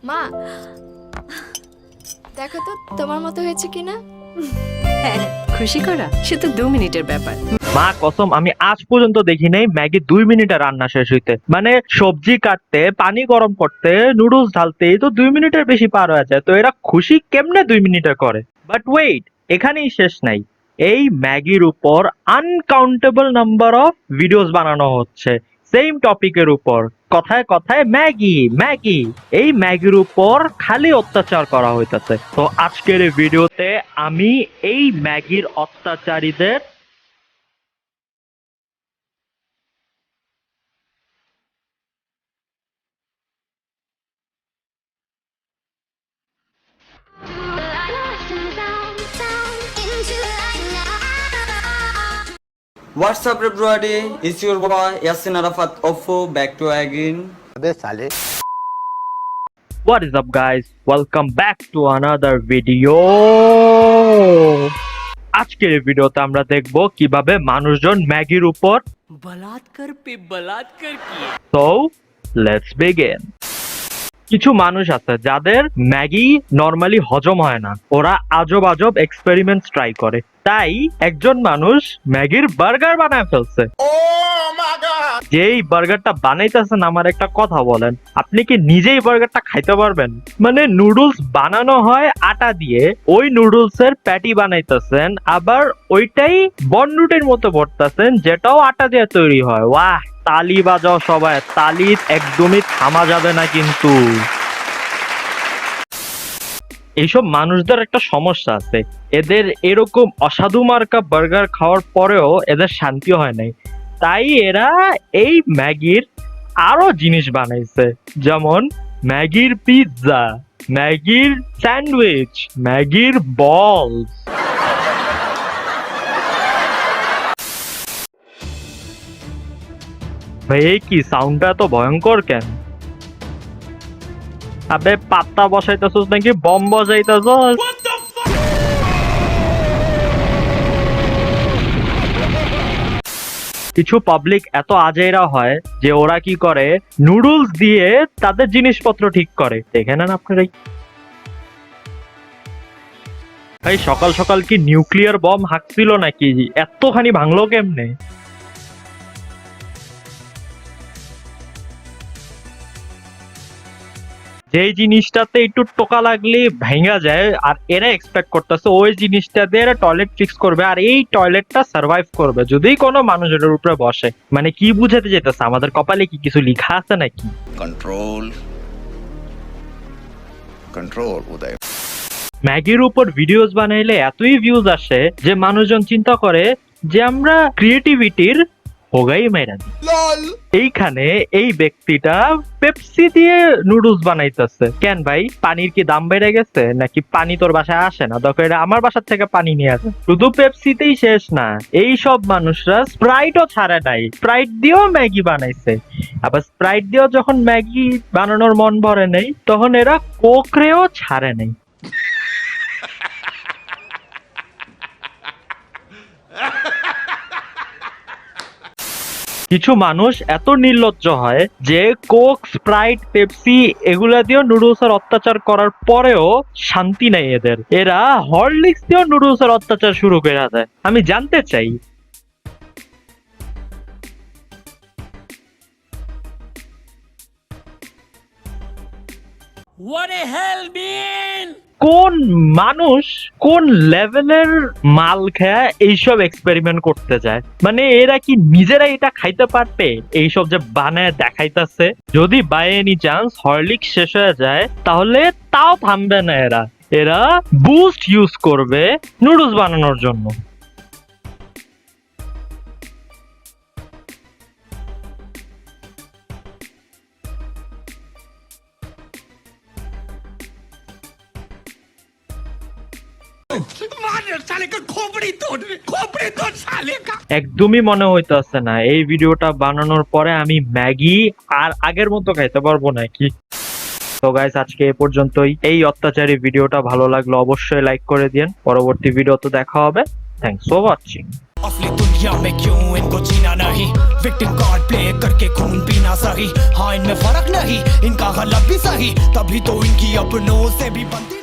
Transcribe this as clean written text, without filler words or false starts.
মা দেখো তো তোমার মতো হয়েছে কিনা। হ্যাঁ, খুশি করা সে তো 2 মিনিটের ব্যাপার। মা কসম আমি আজ পর্যন্ত দেখি নাই ম্যাগি 2 মিনিটে রান্না শেষ হইতে। মানে সবজি কাটতে, পানি গরম করতে, নুডলস ঢালতেই তো 2 মিনিটের বেশি পার হয়ে যায়। তো এরা খুশি কেমনে 2 মিনিটে করে? বাট ওয়েট, এখানেই শেষ নাই। এই ম্যাগির উপর আনকাউন্টেবল নাম্বার অফ ভিডিওস বানানো হচ্ছে সেম টপিকের উপর। কথায় কথায় ম্যাগি ম্যাগি, এই ম্যাগির উপর খালি অত্যাচার করা হইতাছে। তো আজকের এই ভিডিওতে আমি এই ম্যাগির অত্যাচারীদের What's up everybody, it's your boy Yasin Arafat Offo back to again. What is up guys, welcome back to another video. আজকের এই ভিডিওতে আমরা দেখব কিভাবে মানুষজন ম্যাগির উপর बलात्कार पे बलात्कार किए। So let's begin. কিছু মানুষ আছে যাদের ম্যাগি নরমালি হজম হয় না, ওরা আজব আজব এক্সপেরিমেন্টস ট্রাই করে। তাই একজন মানুষ ম্যাগির বার্গার বানায় ফেলছে। যেই বার্গারটা বানাইতেছেন আমার একটা কথা বলেন, আপনি কি নিজেই বার্গারটা খাইতে পারবেন? মানে নুডলস বানানো হয় আটা দিয়ে, ওই নুডলস এর প্যাটি বানাইতেছেন, আবার ওইটাই বনরুটির মতো ভরতেছেন যেটাও আটা দিয়ে তৈরি হয়। ওয়াহ, তালি বাজাও সবাই, তালি একদমই থামা যাবে না কিন্তু। এইসব মানুষদের একটা সমস্যা আছে, এদের এরকম অসাধু মার্কা বার্গার খাওয়ার পরেও এদের শান্তি হয় নাই। তাই এরা এই ম্যাগির আরো জিনিস বানাইছে, যেমন ম্যাগির পিৎজা, ম্যাগির স্যান্ডউইচ, ম্যাগির বলস। ভাই এই কি সাউন্ডটা এত ভয়ঙ্কর কেন? আবে পাত্তা বসাইতেছস নাকি বম বসাইতেছস? কিছু পাবলিক এত আজেরা হয় যে ওরা কি করে, নুডলস দিয়ে তাদের জিনিসপত্র ঠিক করে। দেখে নেন আপনারা। ভাই সকাল সকাল কি নিউক্লিয়ার বম হাঁকছিল নাকি? এতখানি ভাঙলো কেমনে? যেই জিনিসটাতে একটু টোকা লাগলে ভেঙা যায়, আর এরা এক্সপেক্ট করতেছে ওই জিনিসটা দিয়ে এরা টয়লেট ফিক্স করবে, আর এই টয়লেটটা সার্ভাইভ করবে যদি কোনো মানুষ এটার উপরে বসে। মানে কি বুঝাতে যেতেছে? আমাদের কপালে কি কিছু লেখা আছে নাকি? कंट्रोल कंट्रोल उदय। ম্যাগির উপর ভিডিওস বানাইলে এতই ভিউজ আসে যে মানুষজন চিন্তা করে যে আমরা ক্রিয়েটিভিটির হোগাই মেরা দিই। এইখানে এই ব্যক্তিটা পেপসি দিয়ে নুডলস বানাইতেছে। কেন ভাই, পানির কি দাম বেড়ে গেছে নাকি? পানি তোর বাসায় আসে না? দরকার আমার বাসার থেকে পানি নিয়ে আসে। শুধু পেপসিতেই শেষ না, এই সব মানুষরা স্প্রাইটও ছাড়ে নাই, স্প্রাইট দিয়েও ম্যাগি বানাইছে। আবার স্প্রাইট দিয়েও যখন ম্যাগি বানানোর মন ভরে নেই, তখন এরা কোকরেও ছাড়ে নাই। কিছু মানুষ এত নির্লজ্জ হয় যে কোক, স্প্রাইট, পেপসি এগুলা দিয়েও নুডলসের অত্যাচার করার পরেও শান্তি নেই এদের। এরা হরলিক্স দিয়েও নুডলসের অত্যাচার শুরু করে দেয়। আমি জানতে চাই What a hell, man! কোন মানুষ কোন লেভেলের মাল খেয়ে এইসব এক্সপেরিমেন্ট করতে যায়? মানে এরা কি নিজেরা এটা খাইতে পারবে? এইসব যে বানায় দেখাইতেছে, যদি বাই এনি চান্স হরলিক্স শেষ হয়ে যায় তাহলে তাও থামবে না এরা। এরা বুস্ট ইউজ করবে নুডলস বানানোর জন্য। একদমই মনে হইতেছে না এই ভিডিওটা বানানোর পরে আমি ম্যাগি আর আগের মতো খাইতে পারবো নাকি। তো গাইস আজকে এ পর্যন্তই। এই অত্যাচারী ভিডিওটা ভালো লাগলো অবশ্যই লাইক করে দিন। পরবর্তী ভিডিওতে দেখা হবে। Thanks for watching. असली दुनिया में क्यों इनको जीना नहीं, विक्टिम कार्ड प्ले करके खून पीना सही। हाँ इनमें फर्क नहीं, इनका गलत भी सही, तभी तो इनकी अपनों से भी बनती